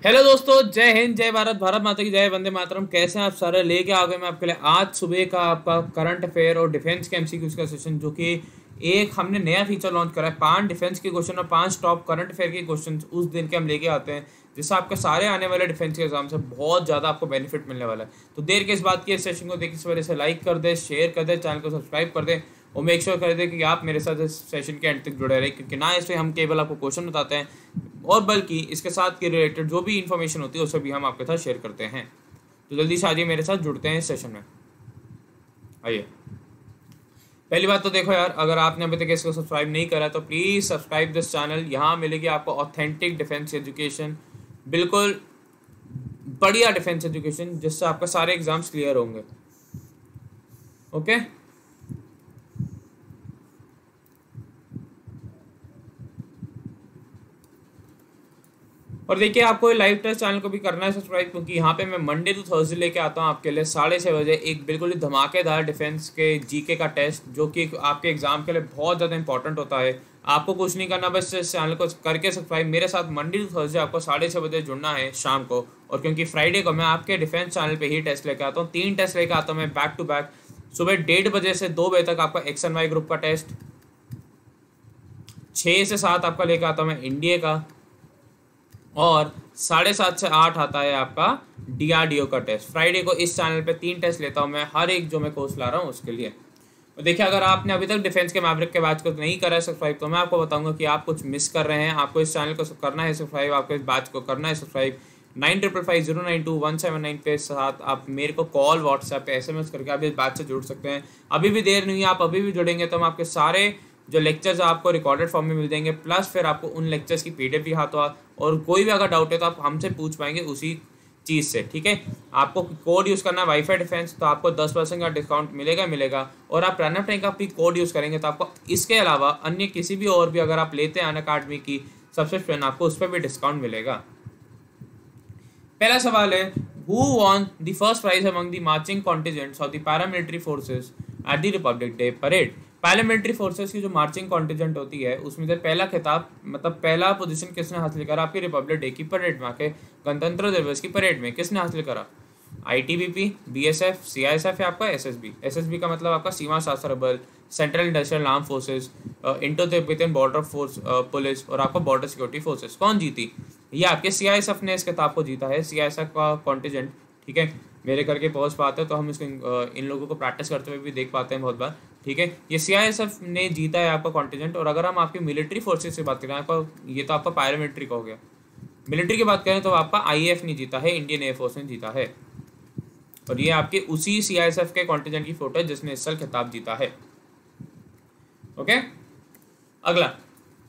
Hello दोस्तों, जय हिंद, जय भारत, भारत माता की जय, वंदे मातरम। कैसे हैं आप सारे? लेके आ गए मैं आपके लिए आज सुबह का आपका करंट अफेयर और डिफेंस के एमसीक्यूज का सेशन, जो कि एक हमने नया फीचर लॉन्च करा है। 5 डिफेंस के क्वेश्चन और 5 टॉप करंट अफेयर के क्वेश्चन उस दिन के हम लेके आते हैं, जिससे आपके सारे आने वाले डिफेंस के एग्जाम से बहुत ज़्यादा आपको बेनिफिट मिलने वाला है। तो देर के इस बात की, इस सेशन को देखिए, इस वजह से लाइक कर दे, शेयर कर दे, चैनल को सब्सक्राइब कर दे और मेक श्योर कर दे कि आप मेरे साथ इस सेशन के एंड तक जुड़े रहे, क्योंकि ना इसमें हम केवल आपको क्वेश्चन बताते हैं और बल्कि इसके साथ के रिलेटेड जो भी इन्फॉर्मेशन होती है उसे भी हम आपके साथ शेयर करते हैं। तो जल्दी से आइए, मेरे साथ जुड़ते हैं इस सेशन में। आइए, पहली बात तो देखो यार, अगर आपने अभी तक इसको सब्सक्राइब नहीं करा तो प्लीज़ सब्सक्राइब दिस चैनल। यहाँ मिलेगी आपको ऑथेंटिक डिफेंस एजुकेशन, बिल्कुल बढ़िया डिफेंस एजुकेशन, जिससे आपके सारे एग्जाम्स क्लियर होंगे। ओके, और देखिए, आपको लाइव टेस्ट चैनल को भी करना है सब्सक्राइब, क्योंकि यहाँ पे मैं मंडे टू थर्सडे लेके आता हूँ आपके लिए 6:30 बजे एक बिल्कुल ही धमाकेदार डिफेंस के जीके का टेस्ट, जो कि आपके एग्जाम के लिए बहुत ज़्यादा इंपॉर्टेंट होता है। आपको कुछ नहीं करना, बस इस चैनल को करके सब्सक्राइब। मेरे साथ मंडे टू थर्सडे आपको 6:30 बजे जुड़ना है शाम को। और क्योंकि फ्राइडे को मैं आपके डिफेंस चैनल पर ही टेस्ट लेके आता हूँ, 3 टेस्ट लेके आता हूँ मैं बैक टू बैक। सुबह 1:30 बजे से 2 बजे तक आपका एक्स एंड वाई ग्रुप का टेस्ट, 6 से 7 आपका लेके आता हूँ मैं इंडिया का, और 7:30 से 8 आता है आपका डीआरडीओ का टेस्ट। फ्राइडे को इस चैनल पे 3 टेस्ट लेता हूँ मैं, हर एक जो मैं कोर्स ला रहा हूँ उसके लिए। तो देखिए, अगर आपने अभी तक डिफेंस के मैवरिक के बैच को नहीं करा है सब्सक्राइब, तो मैं आपको बताऊंगा कि आप कुछ मिस कर रहे हैं। आपको इस चैनल को करना है सब्सक्राइब, आपको इस बैच को करना है सब्सक्राइब। 9555092179 पे साथ आप मेरे को कॉल, व्हाट्सएप पे SMS करके आप इस बैच से जुड़ सकते हैं। अभी भी देर नहीं है, आप अभी भी जुड़ेंगे तो हम आपके सारे जो लेक्चर्स आपको रिकॉर्डेड फॉर्म में मिल जाएंगे, प्लस फिर आपको उन लेक्चर्स की PDF भी हाथों हाथ, और कोई भी अगर डाउट है तो आप हमसे पूछ पाएंगे उसी चीज़ से। ठीक है, आपको कोड यूज़ करना है वाईफाई डिफेंस, तो आपको 10% का डिस्काउंट मिलेगा। और आप रन टाइम का भी कोड यूज़ करेंगे तो आपको इसके अलावा अन्य किसी भी और भी अगर आप लेते हैं अनअकैडमी की सब्सक्रिप्शन, आपको उस पर भी डिस्काउंट मिलेगा। पहला सवाल है, who won the first prize among the marching contingents of the paramilitary forces at the Republic Day parade. Paramilitary forces की जो मार्चिंग कॉन्टिजेंट होती है उसमें से पहला खिताब, मतलब पहला पोजीशन किसने हासिल करा आपकी रिपब्लिक डे की परेड में, आके गणतंत्र दिवस की परेड में किसने हासिल करा? ITBP, BSF, CISF या आपका SSB। SSB का मतलब आपका सीमा सशस्त्र बल, central industrial arm forces, Indo Tibetan border force police, और आपका बॉर्डर सिक्योरिटी फोर्सेस। कौन जीती? ये आपके CISF ने इस खिताब को जीता है, CISF का कॉन्टिजेंट। ठीक है, मेरे करके पहुंच पाते हैं तो हम इसको इन लोगों को प्रैक्टिस करते हुए भी देख पाते हैं बहुत बार। ठीक है, ये CISF ने जीता है आपका कॉन्टिजेंट। और अगर हम आपकी मिलिट्री फोर्सेस से बात करें, आपका ये तो आपका पैरामिलिट्री का हो गया। मिलिट्री की बात करें तो आपका IAF ने जीता है, इंडियन एयरफोर्स ने जीता है। और ये आपके उसी CISF के कॉन्टिजेंट की फोटो है जिसने इस साल खिताब जीता है। ओके, अगला,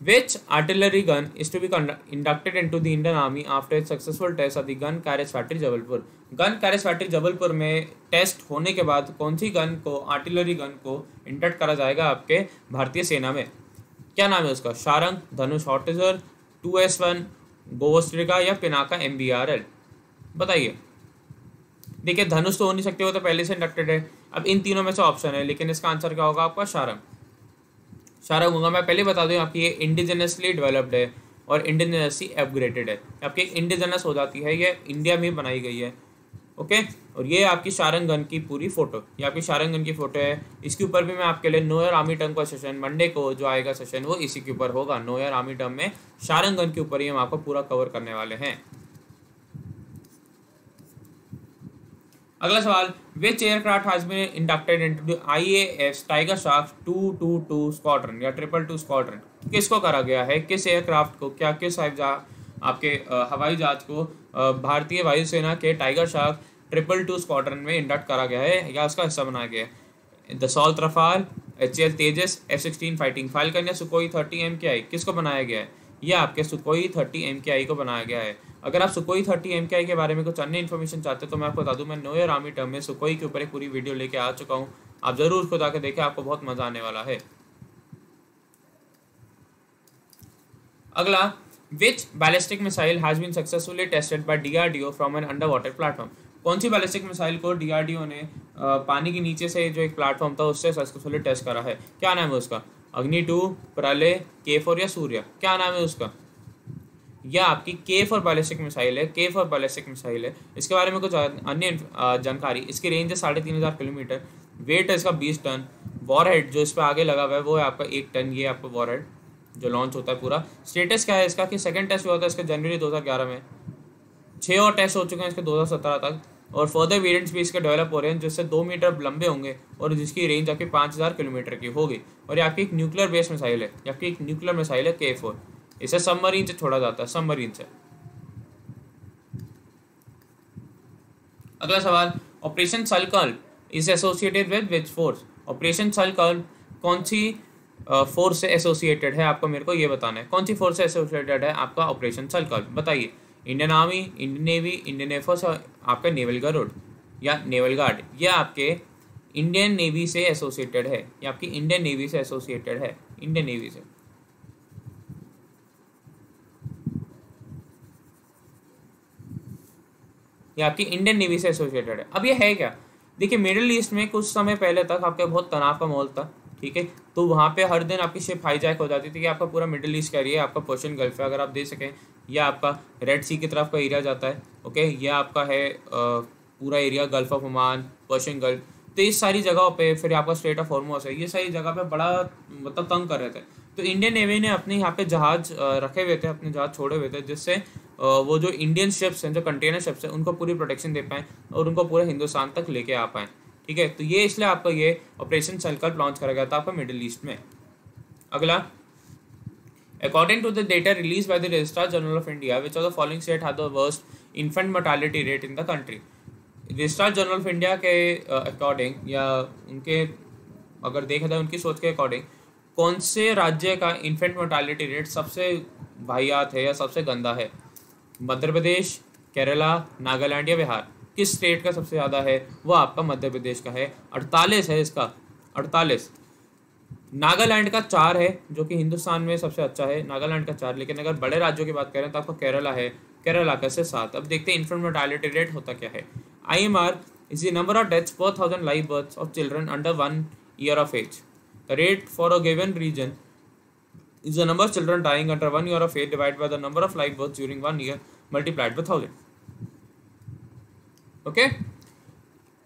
which artillery gun is to be inducted into the Indian Army after its successful test of the gun carriage factory Jabalpur. Gun carriage factory Jabalpur में टेस्ट होने के बाद कौन सी गन को, आर्टिलरी गन को इंडक्ट करा जाएगा आपके भारतीय सेना में? क्या नाम है उसका? शारंग, धनुष हॉटिजर, 2S1, गोवस्ट्रिका या पिनाका MBRL? बताइए। देखिए, धनुष तो हो नहीं सकते, वो तो पहले से इंडक्टेड है। अब इन तीनों में से ऑप्शन है, लेकिन इसका आंसर क्या होगा आपका? शारंग। शारंग होगा। मैं पहले बता दूं, आपकी ये इंडिजिनसली डेवलप्ड है और इंडिजिनसली अपग्रेडेड है। आपकी इंडिजिनस हो जाती है, ये इंडिया में बनाई गई है। ओके, और ये आपकी शारंग गन की पूरी फोटो, ये आपकी शारंग गन की फोटो है। इसके ऊपर भी मैं आपके लिए नो ईयर आर्मी टर्म का सेशन, मंडे को जो आएगा सेशन वो इसी के ऊपर होगा। नो ईयर आर्मी टर्म में शारंग गन के ऊपर ही हम आपको पूरा कवर करने वाले हैं। अगला सवाल, which aircraft has been inducted into the IAF Tiger Shark 222 squadron या 222 स्क्वाड्रन? किसको करा गया है? किस एयरक्राफ्ट को, क्या किस आपके हवाई जहाज को भारतीय वायुसेना के टाइगर शार्क 222 स्क्वाड्रन में इंडक्ट करा गया है या उसका हिस्सा बनाया गया है? दसॉल्ट रफाल, HAL तेजस, F-16 फाइटिंग फाल्कन या सुकोई 30 MKI? किसको बनाया गया है? यह आपके सुकोई 30 MKI को बनाया गया है। अगर आप सुकोई 30 MKI के बारे में कुछ अन्य इन्फॉर्मेशन चाहते हैं तो मैं आपको बता दूं, मैं नो ईयर आर्मी टर्म में सुकोई के ऊपर एक पूरी वीडियो लेके आ चुका हूं। आप जरूर उसको जाकर देखें, आपको बहुत मजा आने वाला है। अगला, which ballistic missile has been successfully tested by DRDO from an underwater platform? कौन सी बैलिस्टिक मिसाइल को DRDO ने पानी के नीचे से जो एक प्लेटफॉर्म था उससे सक्सेसफुली टेस्ट करा है? क्या नाम है उसका? अग्नि 2, प्रलय, K4 या सूर्य? क्या नाम है उसका? यह आपकी के फॉर बैलिस्टिक मिसाइल है, के फॉर बैलिस्टिक मिसाइल है। इसके बारे में कुछ अन्य जानकारी, इसकी रेंज है 3500 किलोमीटर, वेट है इसका 20 टन, वॉरहेड जो इस पर आगे लगा हुआ है वो है आपका 1 टन, ये आपका वॉरहेड जो लॉन्च होता है पूरा। स्टेटस क्या है इसका कि सेकंड टेस्ट हुआ था इसका जनवरी 2011 में, 6 और टेस्ट हो चुके हैं इसके 2017 तक, और फर्दर वेरिएंट्स भी इसके डेवलप हो रहे हैं जिससे 2 मीटर लंबे होंगे और जिसकी रेंज आपकी 5000 किलोमीटर की होगी। और ये आपकी एक न्यूक्लियर बेस्ड मिसाइल है, ये आपकी एक न्यूक्लियर मिसाइल है K4। इसे सबमरीन से छोड़ा जाता है, सबमरीन से। अगला सवाल, operation Sankalp is associated with which force? Operation Sankalp कौन सी फोर्स से एसोसिएटेड है, आपको मेरे को ये बताना है। कौन सी फोर्स से एसोसिएटेड है आपका ऑपरेशन सलकल्प, बताइए। Indian army, Indian navy, Indian air force, आपका नेवल गरुड़ या नेवल गार्ड। ये आपके इंडियन नेवी से एसोसिएटेड है, ये आपकी इंडियन नेवी से एसोसिएटेड है, इंडियन नेवी से। ये आपकी इंडियन नेवी से एसोसिएटेड है। अब ये है क्या, देखिए मिडिल ईस्ट में कुछ समय पहले तक आपका बहुत तनाव का माहौल था, ठीक है। तो वहाँ पे हर दिन आपकी शिप हाईजैक हो जाती थी कि आपका पूरा मिडिल ईस्ट का एरिया, आपका पर्शियन गल्फ है अगर आप देख सकें, यह आपका रेड सी की तरफ का एरिया जाता है, ओके। यह आपका है पूरा area gulf of Oman, Persian gulf. तो इस सारी जगहों पे फिर आपका स्ट्रेट ऑफ हॉर्मोस है, ये सारी जगह पे बड़ा मतलब तंग कर रहे थे। तो इंडियन नेवी ने अपने यहाँ पे जहाज रखे हुए थे, अपने जहाज छोड़े हुए थे, जिससे वो जो इंडियन शिप्स हैं, जो कंटेनर शिप्स हैं, उनको पूरी प्रोटेक्शन दे पाएँ और उनको पूरे हिंदुस्तान तक लेके आ पाएँ, ठीक है। तो ये इसलिए आपका ये ऑपरेशन सलकल्प लॉन्च करा गया था आपका मिडिल ईस्ट में। अगला, according to the data release by the registrar general of India, which of the following state had the worst infant mortality rate in the country? Registrar general of India के according, या उनके अगर देखा जाए उनकी सोच के अकॉर्डिंग, कौन से राज्य का इन्फेंट मोर्टालिटी रेट सबसे वाहियात है या सबसे गंदा है? मध्य प्रदेश, केरला, नागालैंड या बिहार? किस स्टेट का सबसे ज़्यादा है? वो आपका मध्य प्रदेश का है, 48 है इसका, 48। नागालैंड का 4 है जो कि हिंदुस्तान में सबसे अच्छा है, नागालैंड का 4। लेकिन अगर बड़े राज्यों की बात करें तो आपका केरला है, केरला का से 7। अब देखते हैं इन्फेंट मोर्टालिटी रेट होता क्या है। IMR is the number of deaths per 1000 live births of children under 1 year of age. The rate for a given region is the number of children dying under 1 year of age divided by the number of live births during 1 year multiplied by 1000. Okay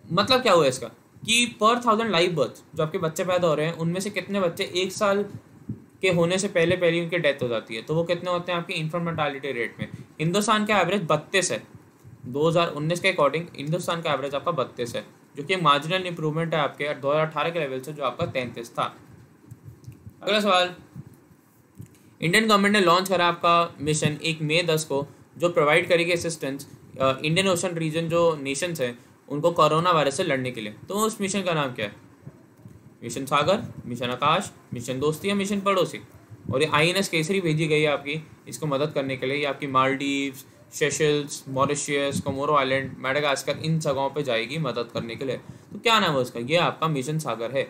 मतलब क्या हुआ इसका कि पर 1000 live birth जो आपके बच्चे पैदा हो रहे हैं, उनमें से कितने बच्चे 1 साल के होने से पहले पहले उनकी डेथ हो जाती है, तो वो कितने होते हैं आपके इन्फेंट मोर्टालिटी रेट में? हिंदुस्तान का एवरेज 32 है, 2019 के अकॉर्डिंग हिंदुस्तान का एवरेज आपका 32 है, जो कि मार्जिनल इंप्रूवमेंट है आपके 2018 के लेवल से जो आपका 33 था। अगला सवाल, इंडियन गवर्नमेंट ने लॉन्च करा आपका मिशन 1 मई 10 को, जो प्रोवाइड करेगी असिस्टेंस इंडियन ओशन रीजन जो नेशंस हैं उनको कोरोना वायरस से लड़ने के लिए। तो उस मिशन का नाम क्या है? मिशन सागर, मिशन आकाश, मिशन दोस्ती या मिशन पड़ोसी? और ये INS केसरी भेजी गई है आपकी इसको मदद करने के लिए। ये आपकी Maldives, Seychelles, Mauritius, Comoro island, Madagascar, इन जगहों पे जाएगी मदद करने के लिए। तो क्या नाम है उसका? ये आपका मिशन सागर है।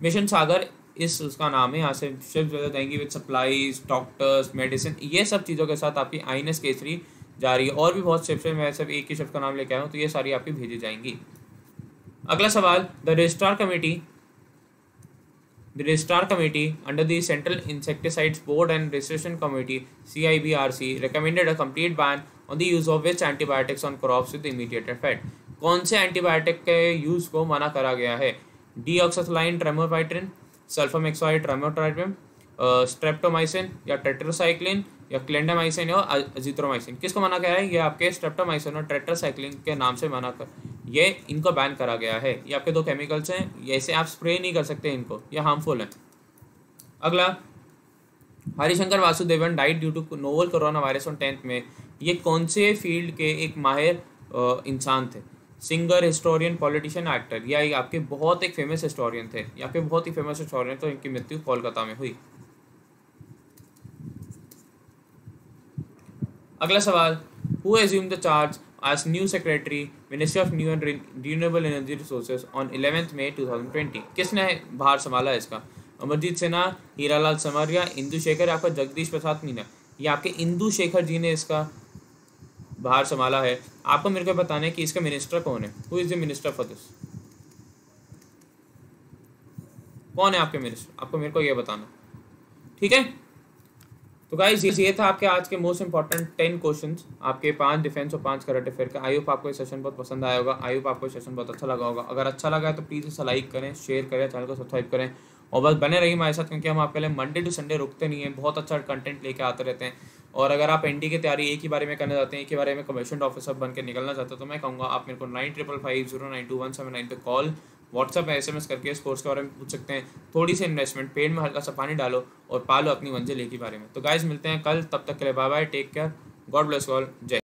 मिशन सागर इस उसका नाम है। यहाँ से शिप्स जाएंगी विद सप्लाईज, डॉक्टर्स, मेडिसिन, ये सब चीज़ों के साथ आपकी INS केसरी जा रही है। और भी बहुत शिप्स है, मैं सिर्फ एक ही शिप का नाम लेके आया हूँ, तो ये सारी आपकी भेजी जाएंगी। अगला सवाल, the registrar committee under the central insecticides board and registration committee CIBRC recommended a complete ban on the use of which antibiotics on crops with immediate effect? कौन से एंटीबायोटिक के यूज को मना करा गया है? डीऑक्साथलाइन ट्रेमोपाइट्रिन, सल्फामेक्साइड ट्रेमोट्राइपिम, स्ट्रेप्टोमाइसिन या टेट्रासाइक्लिन या क्लेंडामाइसिन या अजिथ्रोमाइसिन? किसको मना किया है? ये आपके स्ट्रेप्टोमाइसिन और टेट्रासाइक्लिन के नाम से मना कर, ये इनको बैन करा गया है। ये आपके 2 केमिकल्स हैं, ऐसे आप स्प्रे नहीं कर सकते इनको, ये हार्मफुल है। अगला, Harishankar Vasudevan died due to novel corona virus on 10th में। ये कौन से फील्ड के एक माहिर इंसान थे? Singer, historian, politician, actor? या ये आपके बहुत एक फेमस हिस्टोरियन थे, या आपके बहुत ही फेमस हिस्टोरियन, तो इनकी मृत्यु कोलकाता में हुई। अगला सवाल, who assumed the charge as new secretary Ministry of New and Renewable Energy Resources on 11th May 2020? किसने भार संभाला इसका? अमरजीत सिन्हा, हीरालाल समरिया, इंदु शेखर, आपका जगदीश प्रसाद मीना? ये आपके इंदु शेखर जी ने इसका भार संभाला है। आपको मेरे को बताना है कि इसका मिनिस्टर कौन है? Who is the minister for this? कौन है आपके मिनिस्टर? आपको मेरे को ये बताना, ठीक है। तो गाइस ये था आपके आज के मोस्ट इंपॉर्टेंट 10 क्वेश्चंस, आपके 5 डिफेंस और 5 करंट अफेयर का। आई होप आपको ये सेशन बहुत पसंद आया होगा, आई होप आपको ये सेशन बहुत अच्छा लगा होगा। अगर अच्छा लगा है तो प्लीज़ इसे लाइक करें, शेयर करें, चैनल को सब्सक्राइब करें और बस बने रहिए हमारे साथ, क्योंकि हम आपके लिए मंडे टू संडे रुकते नहीं हैं, बहुत अच्छा कंटेंट लेके आते रहते हैं। और अगर आप एनडी की तैयारी एक ही बारे में करना चाहते हैं, एक ही बारे में कमीशन ऑफिसर बन के निकलना चाहते हैं, तो मैं कहूँगा आप मेरे को 9555092179 पे कॉल, व्हाट्सएप में SMS करके इस कोर्स के बारे में पूछ सकते हैं। थोड़ी सी इन्वेस्टमेंट, पेड़ में हल्का सा पानी डालो और पालो अपनी मंजिल एक ही बारे में। तो गाइज मिलते हैं कल, तब तक के लिए bye bye, take care, God bless all, जय।